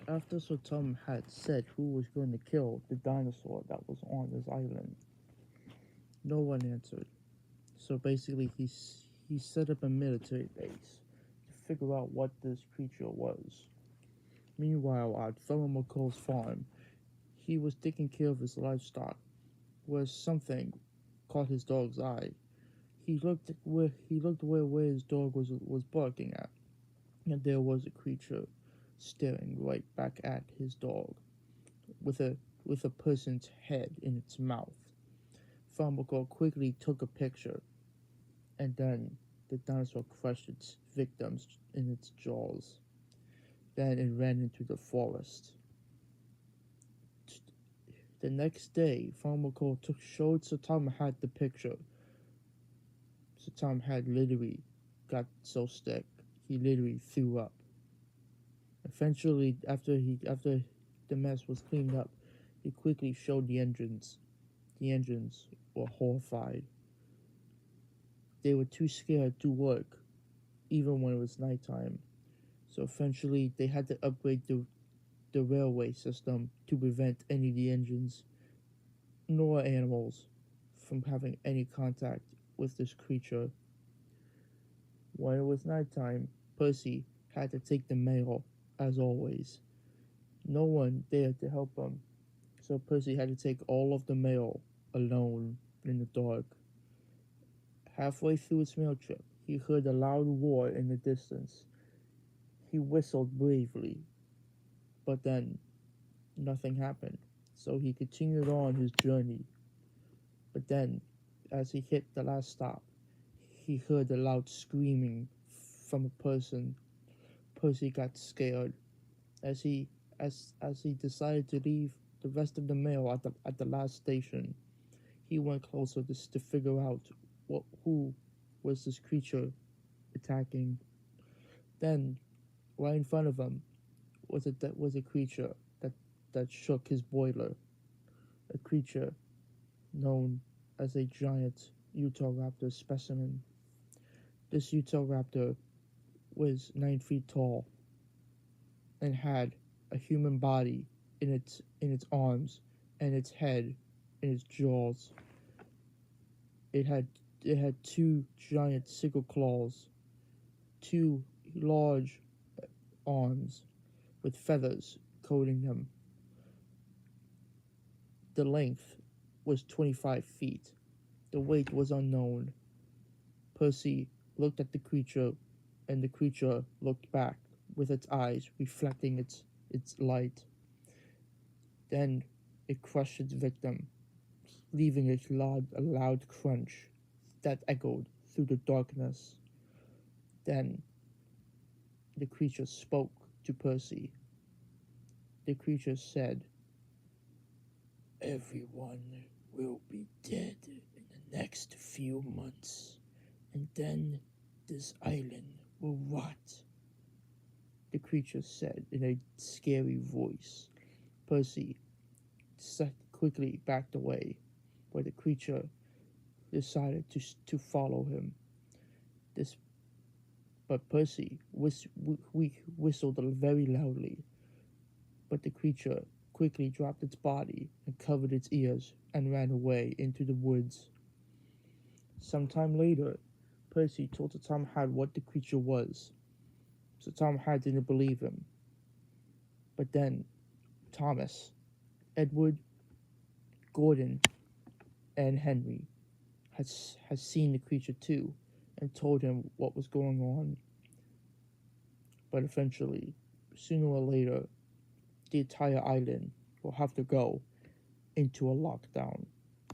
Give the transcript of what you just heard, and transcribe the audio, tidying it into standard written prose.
After Sir Tom had said who was going to kill the dinosaur that was on this island, no one answered. So basically, he set up a military base to figure out what this creature was. Meanwhile, at Fellow McCall's farm, he was taking care of his livestock, where something caught his dog's eye. He looked where his dog was barking at, and there was a creature staring right back at his dog, with a person's head in its mouth. Farmacle quickly took a picture, and then the dinosaur crushed its victims in its jaws. Then it ran into the forest. The next day, Farmacle showed Sir Tom had the picture. Sir Tom had literally got so sick he literally threw up. Eventually, after the mess was cleaned up, he quickly showed the engines. The engines were horrified. They were too scared to work, even when it was nighttime. So eventually, they had to upgrade the railway system to prevent any of the engines nor animals from having any contact with this creature. When it was nighttime, Percy had to take the mail, as always. No one dared to help him, so Percy had to take all of the mail alone in the dark. Halfway through his mail trip, he heard a loud roar in the distance. He whistled bravely, but then nothing happened, so he continued on his journey. But then, as he hit the last stop, he heard a loud screaming from a person. Percy got scared. As he decided to leave the rest of the mail at the last station, he went closer to figure out who was this creature attacking. Then, right in front of him, was a creature that shook his boiler. A creature known as a giant Utahraptor specimen. This Utahraptor was 9 feet tall and had a human body in its arms and its head in its jaws. It had two giant sickle claws, two large arms with feathers coating them. The length was 25 feet. The weight was unknown. Percy looked at the creature, and the creature looked back with its eyes reflecting its light. Then it crushed its victim, leaving a loud crunch that echoed through the darkness. Then the creature spoke to Percy. The creature said, "Everyone will be dead in the next few months, and then this island will rot," the creature said in a scary voice. Percy quickly backed away, where the creature decided to follow him. This, but Percy whistled very loudly, but the creature quickly dropped its body and covered its ears and ran away into the woods. Sometime later, Percy told Sir Tom Hadd what the creature was. Sir Tom Hadd didn't believe him. But then Thomas, Edward, Gordon, and Henry has seen the creature too and told him what was going on. But eventually, sooner or later, the entire island will have to go into a lockdown.